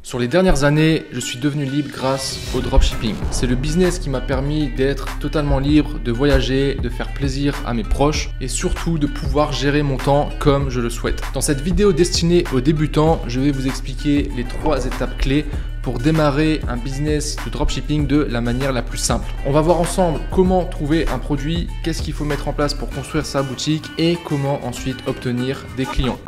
Sur les dernières années, je suis devenu libre grâce au dropshipping. C'est le business qui m'a permis d'être totalement libre, de voyager, de faire plaisir à mes proches et surtout de pouvoir gérer mon temps comme je le souhaite. Dans cette vidéo destinée aux débutants, je vais vous expliquer les 3 étapes clés pour démarrer un business de dropshipping de la manière la plus simple. On va voir ensemble comment trouver un produit, qu'est-ce qu'il faut mettre en place pour construire sa boutique et comment ensuite obtenir des clients.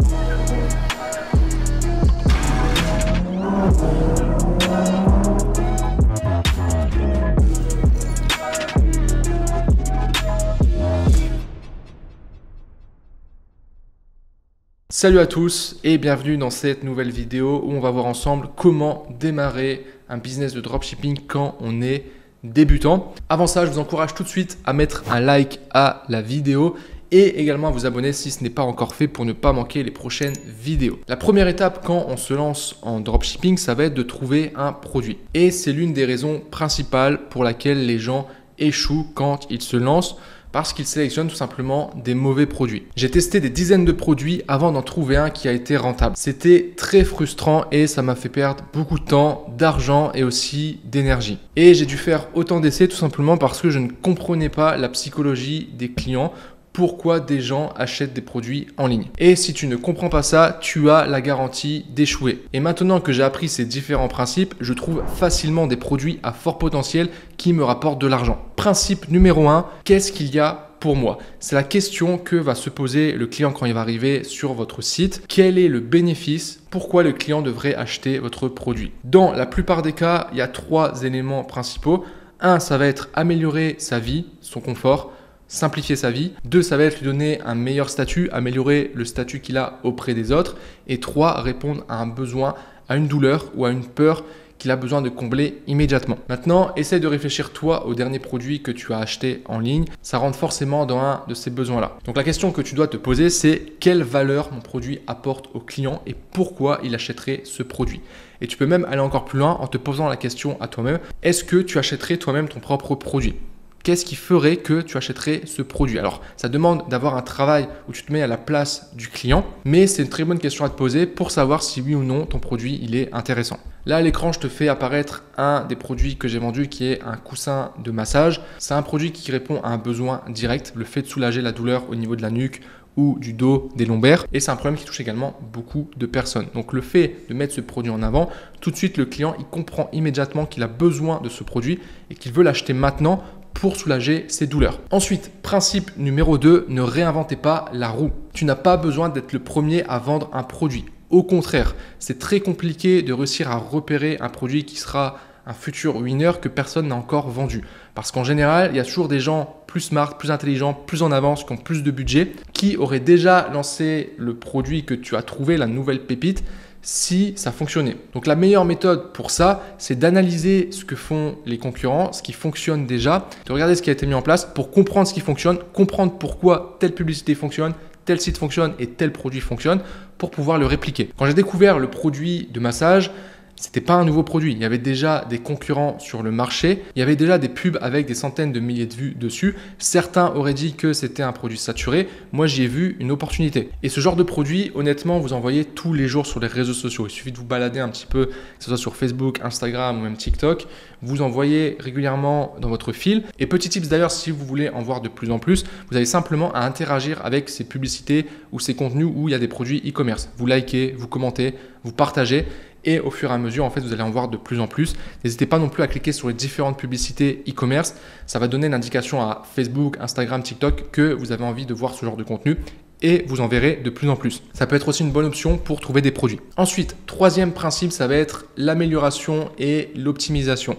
Salut à tous et bienvenue dans cette nouvelle vidéo où on va voir ensemble comment démarrer un business de dropshipping quand on est débutant. Avant ça, je vous encourage tout de suite à mettre un like à la vidéo et également à vous abonner si ce n'est pas encore fait pour ne pas manquer les prochaines vidéos. La première étape quand on se lance en dropshipping, ça va être de trouver un produit. Et c'est l'une des raisons principales pour laquelle les gens échouent quand ils se lancent, parce qu'ils sélectionnent tout simplement des mauvais produits. J'ai testé des dizaines de produits avant d'en trouver un qui a été rentable. C'était très frustrant et ça m'a fait perdre beaucoup de temps, d'argent et aussi d'énergie. Et j'ai dû faire autant d'essais tout simplement parce que je ne comprenais pas la psychologie des clients. Pourquoi des gens achètent des produits en ligne. Et si tu ne comprends pas ça, tu as la garantie d'échouer. Et maintenant que j'ai appris ces différents principes, je trouve facilement des produits à fort potentiel qui me rapportent de l'argent. Principe numéro 1, qu'est-ce qu'il y a pour moi? C'est la question que va se poser le client quand il va arriver sur votre site. Quel est le bénéfice? Pourquoi le client devrait acheter votre produit? Dans la plupart des cas, il y a 3 éléments principaux. 1, ça va être améliorer sa vie, son confort. Simplifier sa vie. 2, ça va être lui donner un meilleur statut, améliorer le statut qu'il a auprès des autres. Et 3, répondre à un besoin, à une douleur ou à une peur qu'il a besoin de combler immédiatement. Maintenant, essaye de réfléchir toi au dernier produit que tu as acheté en ligne. Ça rentre forcément dans un de ces besoins-là. Donc la question que tu dois te poser, c'est quelle valeur mon produit apporte au client et pourquoi il achèterait ce produit. Et tu peux même aller encore plus loin en te posant la question à toi-même, est-ce que tu achèterais toi-même ton propre produit ? Qu'est-ce qui ferait que tu achèterais ce produit? Alors, ça demande d'avoir un travail où tu te mets à la place du client, mais c'est une très bonne question à te poser pour savoir si oui ou non ton produit il est intéressant. Là, à l'écran, je te fais apparaître un des produits que j'ai vendu qui est un coussin de massage. C'est un produit qui répond à un besoin direct, le fait de soulager la douleur au niveau de la nuque ou du dos, des lombaires. Et c'est un problème qui touche également beaucoup de personnes. Donc, le fait de mettre ce produit en avant, tout de suite, le client, il comprend immédiatement qu'il a besoin de ce produit et qu'il veut l'acheter maintenant pour soulager ses douleurs. Ensuite, principe numéro 2, ne réinventez pas la roue. Tu n'as pas besoin d'être le premier à vendre un produit. Au contraire, c'est très compliqué de réussir à repérer un produit qui sera un futur winner que personne n'a encore vendu. Parce qu'en général, il y a toujours des gens plus smart, plus intelligents, plus en avance, qui ont plus de budget, qui auraient déjà lancé le produit que tu as trouvé, la nouvelle pépite, si ça fonctionnait. Donc la meilleure méthode pour ça, c'est d'analyser ce que font les concurrents, ce qui fonctionne déjà, de regarder ce qui a été mis en place pour comprendre ce qui fonctionne, comprendre pourquoi telle publicité fonctionne, tel site fonctionne et tel produit fonctionne pour pouvoir le répliquer. Quand j'ai découvert le produit de massage, c'était pas un nouveau produit. Il y avait déjà des concurrents sur le marché. Il y avait déjà des pubs avec des centaines de milliers de vues dessus. Certains auraient dit que c'était un produit saturé. Moi, j'y ai vu une opportunité. Et ce genre de produit, honnêtement, vous en voyez tous les jours sur les réseaux sociaux. Il suffit de vous balader un petit peu, que ce soit sur Facebook, Instagram ou même TikTok. Vous en voyez régulièrement dans votre fil. Et petit tips d'ailleurs, si vous voulez en voir de plus en plus, vous avez simplement à interagir avec ces publicités ou ces contenus où il y a des produits e-commerce. Vous likez, vous commentez, vous partagez. Et au fur et à mesure, en fait, vous allez en voir de plus en plus. N'hésitez pas non plus à cliquer sur les différentes publicités e-commerce. Ça va donner une indication à Facebook, Instagram, TikTok que vous avez envie de voir ce genre de contenu et vous en verrez de plus en plus. Ça peut être aussi une bonne option pour trouver des produits. Ensuite, 3e principe, ça va être l'amélioration et l'optimisation.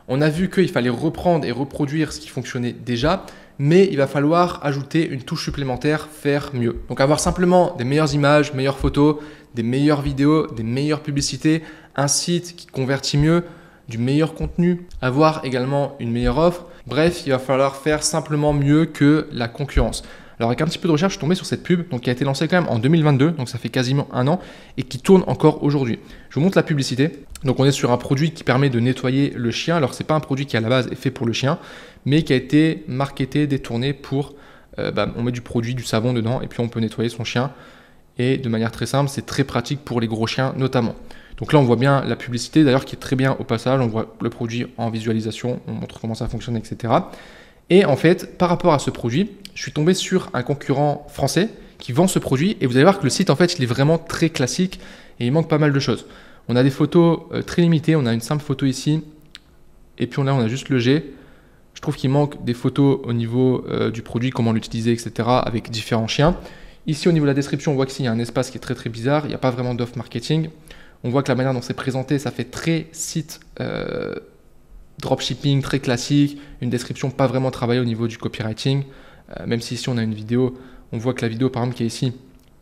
On a vu qu'il fallait reprendre et reproduire ce qui fonctionnait déjà, mais il va falloir ajouter une touche supplémentaire, faire mieux. Donc avoir simplement des meilleures images, meilleures photos, des meilleures vidéos, des meilleures publicités, un site qui convertit mieux, du meilleur contenu, avoir également une meilleure offre. Bref, il va falloir faire simplement mieux que la concurrence. Alors avec un petit peu de recherche, je suis tombé sur cette pub qui a été lancée quand même en 2022, donc ça fait quasiment un an, et qui tourne encore aujourd'hui. Je vous montre la publicité. Donc on est sur un produit qui permet de nettoyer le chien. Alors ce n'est pas un produit qui à la base est fait pour le chien, mais qui a été marketé, détourné pour, on met du produit, du savon dedans, et puis on peut nettoyer son chien. Et de manière très simple, c'est très pratique pour les gros chiens notamment. Donc là, on voit bien la publicité, d'ailleurs, qui est très bien au passage. On voit le produit en visualisation, on montre comment ça fonctionne, etc. Et en fait, par rapport à ce produit, je suis tombé sur un concurrent français qui vend ce produit. Et vous allez voir que le site, en fait, il est vraiment très classique et il manque pas mal de choses. On a des photos très limitées. On a une simple photo ici. Et puis là, on a juste le G. Je trouve qu'il manque des photos au niveau du produit, comment l'utiliser, etc. avec différents chiens. Ici, au niveau de la description, on voit qu'il y a un espace qui est très très bizarre. Il n'y a pas vraiment d'offre marketing. On voit que la manière dont c'est présenté, ça fait très site dropshipping, très classique. Une description pas vraiment travaillée au niveau du copywriting. Même si ici, on a une vidéo, on voit que la vidéo, par exemple, qui est ici,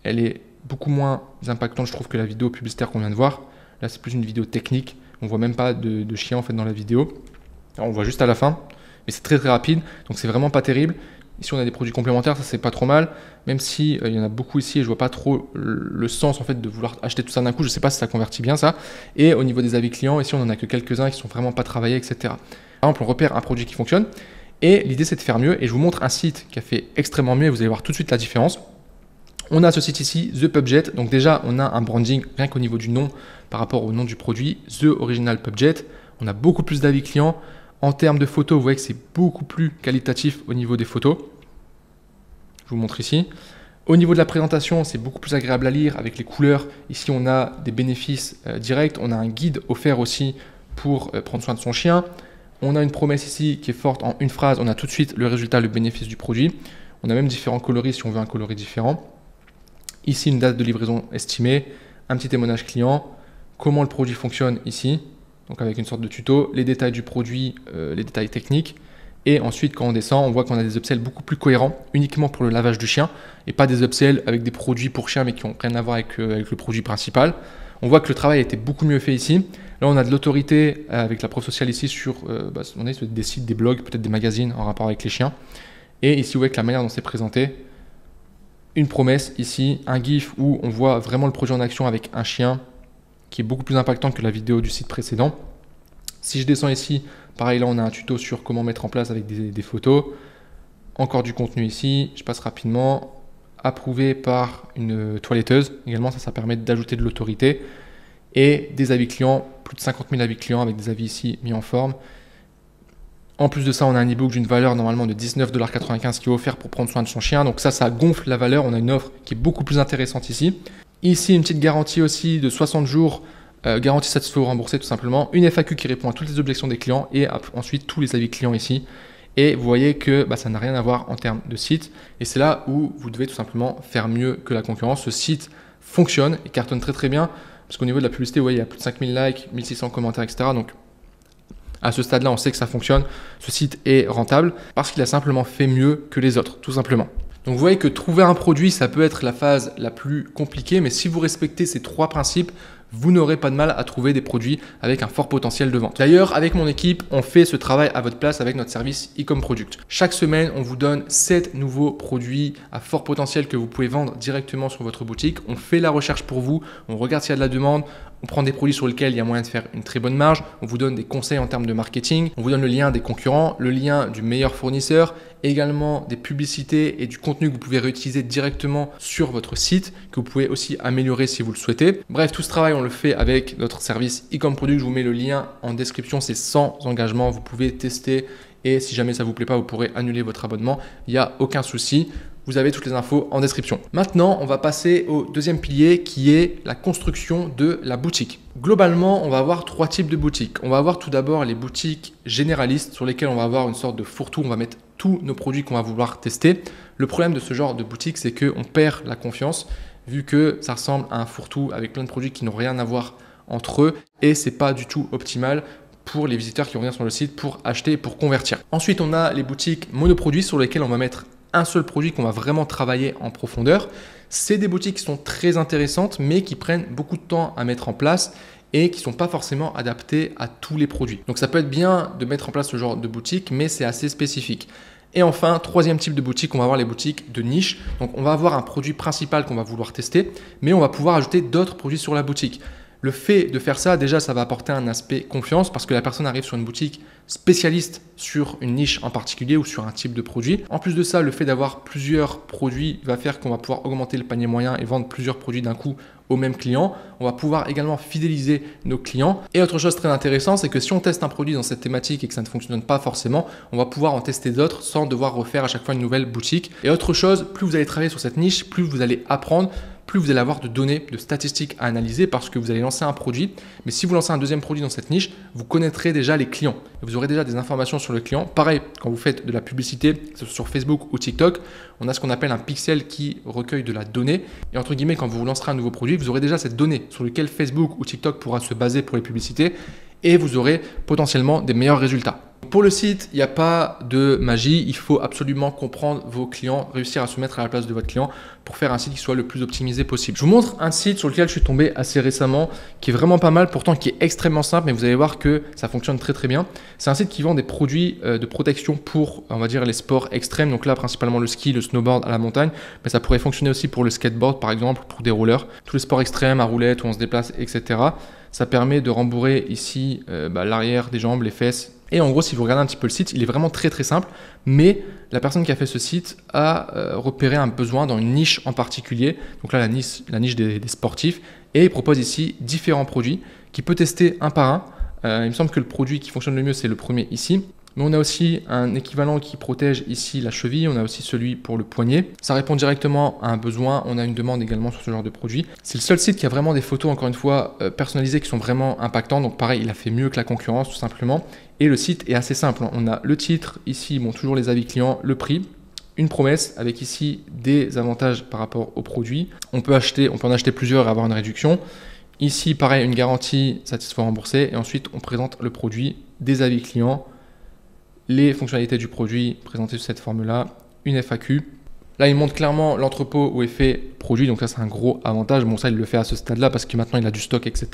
elle est beaucoup moins impactante, je trouve, que la vidéo publicitaire qu'on vient de voir. Là, c'est plus une vidéo technique. On voit même pas de chien en fait dans la vidéo. Alors, on voit juste à la fin, mais c'est très très rapide, donc c'est vraiment pas terrible. Ici, on a des produits complémentaires, ça c'est pas trop mal, même si il y en a beaucoup ici et je vois pas trop le sens en fait de vouloir acheter tout ça d'un coup. Je sais pas si ça convertit bien ça. Et au niveau des avis clients, ici on en a que quelques-uns qui sont vraiment pas travaillés, etc. Par exemple, on repère un produit qui fonctionne et l'idée c'est de faire mieux. Et je vous montre un site qui a fait extrêmement mieux et vous allez voir tout de suite la différence. On a ce site ici, The Pubjet. Donc déjà, on a un branding rien qu'au niveau du nom par rapport au nom du produit, The Original Pubjet. On a beaucoup plus d'avis clients. En termes de photos, vous voyez que c'est beaucoup plus qualitatif au niveau des photos. Je vous montre ici. Au niveau de la présentation, c'est beaucoup plus agréable à lire avec les couleurs. Ici, on a des bénéfices directs. On a un guide offert aussi pour prendre soin de son chien. On a une promesse ici qui est forte en une phrase. On a tout de suite le résultat, le bénéfice du produit. On a même différents coloris si on veut un coloris différent. Ici, une date de livraison estimée. Un petit témoignage client. Comment le produit fonctionne ici. Donc avec une sorte de tuto, les détails du produit, les détails techniques. Et ensuite, quand on descend, on voit qu'on a des upsells beaucoup plus cohérents, uniquement pour le lavage du chien, et pas des upsells avec des produits pour chiens, mais qui n'ont rien à voir avec le produit principal. On voit que le travail a été beaucoup mieux fait ici. Là, on a de l'autorité avec la preuve sociale ici sur, on est sur des sites, des blogs, peut-être des magazines en rapport avec les chiens. Et ici, vous voyez que la manière dont c'est présenté, une promesse ici, un GIF où on voit vraiment le produit en action avec un chien, qui est beaucoup plus impactant que la vidéo du site précédent. Si je descends ici, pareil, là on a un tuto sur comment mettre en place avec des photos. Encore du contenu ici, je passe rapidement. Approuvé par une toiletteuse. Également, ça permet d'ajouter de l'autorité. Et des avis clients, plus de 50 000 avis clients avec des avis ici mis en forme. En plus de ça, on a un e-book d'une valeur normalement de 19,95 $ qui est offert pour prendre soin de son chien. Donc ça gonfle la valeur. On a une offre qui est beaucoup plus intéressante ici. Ici, une petite garantie aussi de 60 jours, garantie satisfait ou remboursée tout simplement. Une FAQ qui répond à toutes les objections des clients et ensuite tous les avis clients ici. Et vous voyez que ça n'a rien à voir en termes de site. Et c'est là où vous devez tout simplement faire mieux que la concurrence. Ce site fonctionne et cartonne très très bien. Parce qu'au niveau de la publicité, vous voyez, il y a plus de 5000 likes, 1600 commentaires, etc. Donc à ce stade-là, on sait que ça fonctionne. Ce site est rentable parce qu'il a simplement fait mieux que les autres, tout simplement. Donc vous voyez que trouver un produit, ça peut être la phase la plus compliquée, mais si vous respectez ces trois principes, vous n'aurez pas de mal à trouver des produits avec un fort potentiel de vente. D'ailleurs, avec mon équipe, on fait ce travail à votre place avec notre service e-com product. Chaque semaine, on vous donne 7 nouveaux produits à fort potentiel que vous pouvez vendre directement sur votre boutique. On fait la recherche pour vous, on regarde s'il y a de la demande, on prend des produits sur lesquels il y a moyen de faire une très bonne marge, on vous donne des conseils en termes de marketing, on vous donne le lien des concurrents, le lien du meilleur fournisseur, également des publicités et du contenu que vous pouvez réutiliser directement sur votre site, que vous pouvez aussi améliorer si vous le souhaitez. Bref, tout ce travail, on le fait avec notre service e-com product. Je vous mets le lien en description, c'est sans engagement, vous pouvez tester et si jamais ça ne vous plaît pas, vous pourrez annuler votre abonnement, il n'y a aucun souci. Vous avez toutes les infos en description. Maintenant, on va passer au deuxième pilier qui est la construction de la boutique. Globalement, on va avoir trois types de boutiques. On va avoir tout d'abord les boutiques généralistes sur lesquelles on va avoir une sorte de fourre-tout. On va mettre tous nos produits qu'on va vouloir tester. Le problème de ce genre de boutique, c'est qu'on perd la confiance vu que ça ressemble à un fourre-tout avec plein de produits qui n'ont rien à voir entre eux et c'est pas du tout optimal pour les visiteurs qui vont venir sur le site pour acheter et pour convertir. Ensuite, on a les boutiques monoproduits sur lesquelles on va mettre un seul produit qu'on va vraiment travailler en profondeur. C'est des boutiques qui sont très intéressantes mais qui prennent beaucoup de temps à mettre en place et qui ne sont pas forcément adaptées à tous les produits. Donc ça peut être bien de mettre en place ce genre de boutique, mais c'est assez spécifique. Et enfin, troisième type de boutique, on va avoir les boutiques de niche. Donc on va avoir un produit principal qu'on va vouloir tester, mais on va pouvoir ajouter d'autres produits sur la boutique. Le fait de faire ça, déjà, ça va apporter un aspect confiance parce que la personne arrive sur une boutique spécialiste sur une niche en particulier ou sur un type de produit. En plus de ça, le fait d'avoir plusieurs produits va faire qu'on va pouvoir augmenter le panier moyen et vendre plusieurs produits d'un coup aux mêmes clients. On va pouvoir également fidéliser nos clients. Et autre chose très intéressante, c'est que si on teste un produit dans cette thématique et que ça ne fonctionne pas forcément, on va pouvoir en tester d'autres sans devoir refaire à chaque fois une nouvelle boutique. Et autre chose, plus vous allez travailler sur cette niche, plus vous allez apprendre, plus vous allez avoir de données, de statistiques à analyser parce que vous allez lancer un produit. Mais si vous lancez un deuxième produit dans cette niche, vous connaîtrez déjà les clients. Vous aurez déjà des informations sur le client. Pareil, quand vous faites de la publicité, que ce soit sur Facebook ou TikTok, on a ce qu'on appelle un pixel qui recueille de la donnée. Et entre guillemets, quand vous lancerez un nouveau produit, vous aurez déjà cette donnée sur laquelle Facebook ou TikTok pourra se baser pour les publicités et vous aurez potentiellement des meilleurs résultats. Pour le site, il n'y a pas de magie, il faut absolument comprendre vos clients, réussir à se mettre à la place de votre client pour faire un site qui soit le plus optimisé possible. Je vous montre un site sur lequel je suis tombé assez récemment, qui est vraiment pas mal, pourtant qui est extrêmement simple, mais vous allez voir que ça fonctionne très très bien. C'est un site qui vend des produits de protection pour, on va dire, les sports extrêmes, donc là principalement le ski, le snowboard à la montagne, mais ça pourrait fonctionner aussi pour le skateboard par exemple, pour des rollers, tous les sports extrêmes à roulettes où on se déplace, etc. Ça permet de rembourrer ici l'arrière des jambes, les fesses. Et en gros, si vous regardez un petit peu le site, il est vraiment très très simple. Mais la personne qui a fait ce site a repéré un besoin dans une niche en particulier. Donc là, la niche des sportifs. Et il propose ici différents produits qu'il peut tester un par un. Il me semble que le produit qui fonctionne le mieux, c'est le premier ici. Mais on a aussi un équivalent qui protège ici la cheville, on a aussi celui pour le poignet. Ça répond directement à un besoin, on a une demande également sur ce genre de produit. C'est le seul site qui a vraiment des photos, encore une fois, personnalisées qui sont vraiment impactantes. Donc pareil, il a fait mieux que la concurrence tout simplement. Et le site est assez simple. On a le titre, ici, bon, toujours les avis clients, le prix, une promesse avec ici des avantages par rapport au produit. On peut en acheter plusieurs et avoir une réduction. Ici, pareil, une garantie satisfait remboursée. Et ensuite, on présente le produit, des avis clients, les fonctionnalités du produit présentées sous cette forme-là, une FAQ. Là, il montre clairement l'entrepôt où est fait produit, donc ça c'est un gros avantage. Bon, ça il le fait à ce stade-là parce que maintenant il a du stock, etc.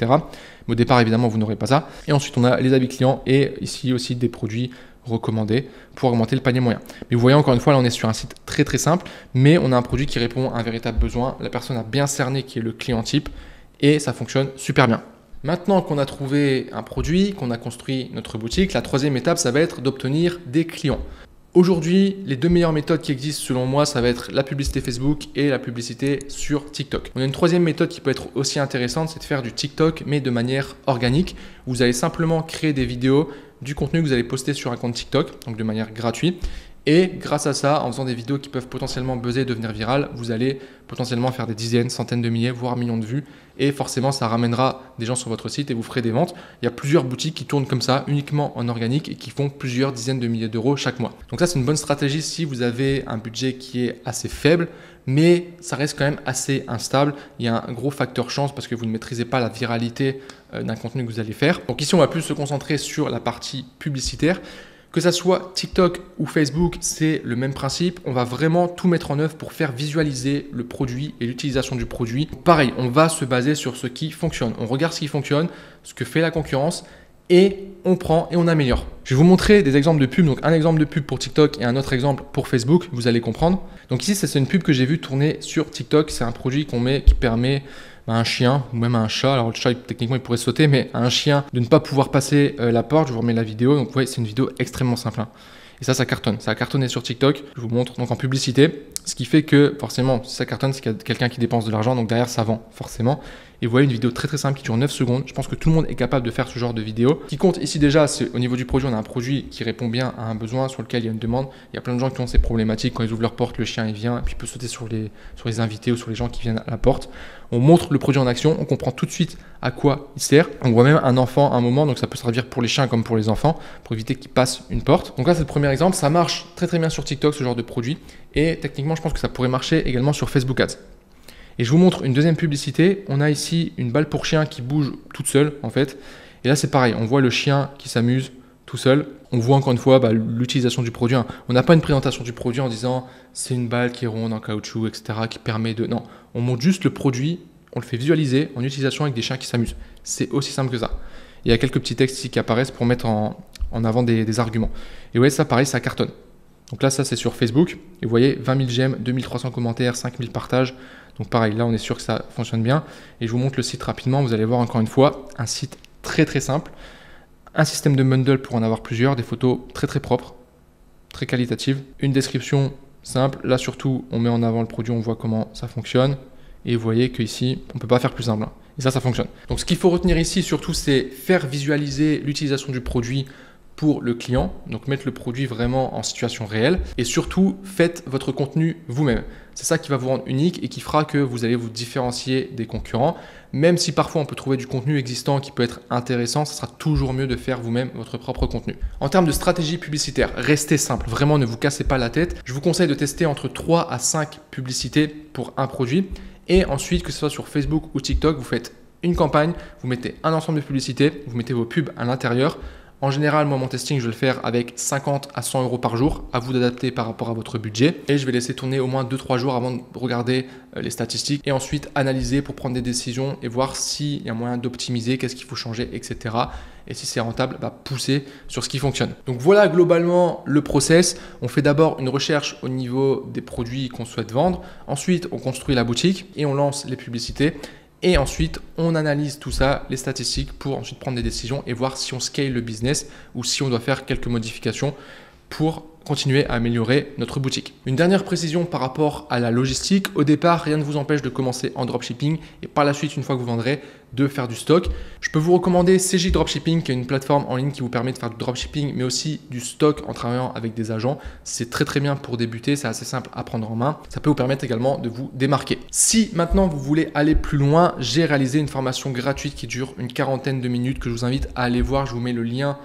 Mais au départ, évidemment, vous n'aurez pas ça. Et ensuite, on a les avis clients et ici aussi des produits recommandés pour augmenter le panier moyen. Mais vous voyez, encore une fois, là on est sur un site très très simple, mais on a un produit qui répond à un véritable besoin. La personne a bien cerné qui est le client type et ça fonctionne super bien. Maintenant qu'on a trouvé un produit, qu'on a construit notre boutique, la troisième étape, ça va être d'obtenir des clients. Aujourd'hui, les deux meilleures méthodes qui existent selon moi, ça va être la publicité Facebook et la publicité sur TikTok. On a une troisième méthode qui peut être aussi intéressante, c'est de faire du TikTok, mais de manière organique. Vous allez simplement créer des vidéos, du contenu que vous allez poster sur un compte TikTok, donc de manière gratuite. Et grâce à ça, en faisant des vidéos qui peuvent potentiellement buzzer, devenir virales, vous allez potentiellement faire des dizaines, centaines de milliers, voire millions de vues. Et forcément, ça ramènera des gens sur votre site et vous ferez des ventes. Il y a plusieurs boutiques qui tournent comme ça, uniquement en organique et qui font plusieurs dizaines de milliers d'euros chaque mois. Donc ça, c'est une bonne stratégie si vous avez un budget qui est assez faible, mais ça reste quand même assez instable. Il y a un gros facteur chance parce que vous ne maîtrisez pas la viralité d'un contenu que vous allez faire. Donc ici, on va plus se concentrer sur la partie publicitaire. Que ça soit TikTok ou Facebook, c'est le même principe. On va vraiment tout mettre en œuvre pour faire visualiser le produit et l'utilisation du produit. Pareil, on va se baser sur ce qui fonctionne. On regarde ce qui fonctionne, ce que fait la concurrence et on prend et on améliore. Je vais vous montrer des exemples de pubs. Donc un exemple de pub pour TikTok et un autre exemple pour Facebook. Vous allez comprendre. Donc ici, c'est une pub que j'ai vue tourner sur TikTok. C'est un produit qu'on met qui permet à un chien ou même à un chat, alors le chat techniquement il pourrait sauter, mais à un chien de ne pas pouvoir passer la porte. Je vous remets la vidéo, donc ouais, c'est une vidéo extrêmement simple. Et ça cartonne, ça a cartonné sur TikTok, je vous montre donc en publicité, ce qui fait que forcément si ça cartonne, c'est qu'il y a quelqu'un qui dépense de l'argent, donc derrière ça vend forcément. Et vous voyez une vidéo très très simple qui dure 9 secondes, je pense que tout le monde est capable de faire ce genre de vidéo. Ce qui compte ici déjà, c'est au niveau du produit, on a un produit qui répond bien à un besoin sur lequel il y a une demande. Il y a plein de gens qui ont ces problématiques, quand ils ouvrent leur porte, le chien il vient et puis il peut sauter sur les invités ou sur les gens qui viennent à la porte. On montre le produit en action, on comprend tout de suite à quoi il sert. On voit même un enfant à un moment, donc ça peut servir pour les chiens comme pour les enfants, pour éviter qu'ils passent une porte. Donc là c'est le premier exemple, ça marche très très bien sur TikTok ce genre de produit et techniquement je pense que ça pourrait marcher également sur Facebook Ads. Et je vous montre une deuxième publicité, on a ici une balle pour chien qui bouge toute seule en fait. Et là c'est pareil, on voit le chien qui s'amuse tout seul. On voit encore une fois l'utilisation du produit. On n'a pas une présentation du produit en disant c'est une balle qui est ronde en caoutchouc, etc. qui permet de... Non, on montre juste le produit, on le fait visualiser en utilisation avec des chiens qui s'amusent. C'est aussi simple que ça. Il y a quelques petits textes ici qui apparaissent pour mettre en avant des arguments. Et vous voyez, ça pareil, ça cartonne. Donc là, ça c'est sur Facebook. Et vous voyez, 20 000 j'aime, 2300 commentaires, 5000 partages. Donc pareil, là on est sûr que ça fonctionne bien. Et je vous montre le site rapidement. Vous allez voir encore une fois, un site très très simple. Un système de bundle pour en avoir plusieurs, des photos très très propres, très qualitatives. Une description simple. Là surtout, on met en avant le produit, on voit comment ça fonctionne. Et vous voyez qu'ici, on ne peut pas faire plus simple. Et ça fonctionne. Donc ce qu'il faut retenir ici surtout, c'est faire visualiser l'utilisation du produit pour le client, donc mettre le produit vraiment en situation réelle et surtout faites votre contenu vous-même. C'est ça qui va vous rendre unique et qui fera que vous allez vous différencier des concurrents. Même si parfois on peut trouver du contenu existant qui peut être intéressant, ça sera toujours mieux de faire vous-même votre propre contenu. En termes de stratégie publicitaire, restez simple, vraiment ne vous cassez pas la tête. Je vous conseille de tester entre 3 à 5 publicités pour un produit et ensuite que ce soit sur Facebook ou TikTok, vous faites une campagne, vous mettez un ensemble de publicités, vous mettez vos pubs à l'intérieur. En général, moi, mon testing, je vais le faire avec 50 à 100 euros par jour. À vous d'adapter par rapport à votre budget. Et je vais laisser tourner au moins 2-3 jours avant de regarder les statistiques et ensuite analyser pour prendre des décisions et voir s'il y a moyen d'optimiser, qu'est-ce qu'il faut changer, etc. Et si c'est rentable, pousser sur ce qui fonctionne. Donc voilà globalement le process. On fait d'abord une recherche au niveau des produits qu'on souhaite vendre. Ensuite, on construit la boutique et on lance les publicités. Et ensuite, on analyse tout ça, les statistiques, pour ensuite prendre des décisions et voir si on scale le business ou si on doit faire quelques modifications pour continuer à améliorer notre boutique. Une dernière précision par rapport à la logistique. Au départ, rien ne vous empêche de commencer en dropshipping et par la suite, une fois que vous vendrez, de faire du stock. Je peux vous recommander CJ Dropshipping, qui est une plateforme en ligne qui vous permet de faire du dropshipping, mais aussi du stock en travaillant avec des agents. C'est très bien pour débuter, c'est assez simple à prendre en main. Ça peut vous permettre également de vous démarquer. Si maintenant vous voulez aller plus loin, j'ai réalisé une formation gratuite qui dure une quarantaine de minutes que je vous invite à aller voir. Je vous mets le lien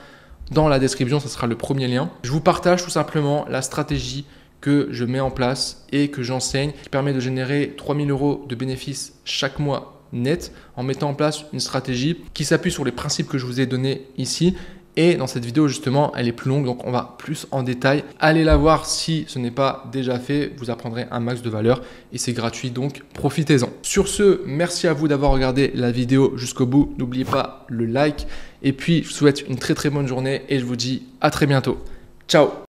dans la description, ce sera le premier lien. Je vous partage tout simplement la stratégie que je mets en place et que j'enseigne qui permet de générer 3 000 € de bénéfices chaque mois net en mettant en place une stratégie qui s'appuie sur les principes que je vous ai donnés ici. Et dans cette vidéo, justement, elle est plus longue, donc on va plus en détail. Allez la voir si ce n'est pas déjà fait, vous apprendrez un max de valeur et c'est gratuit, donc profitez-en. Sur ce, merci à vous d'avoir regardé la vidéo jusqu'au bout. N'oubliez pas le like et puis je vous souhaite une très bonne journée et je vous dis à très bientôt. Ciao!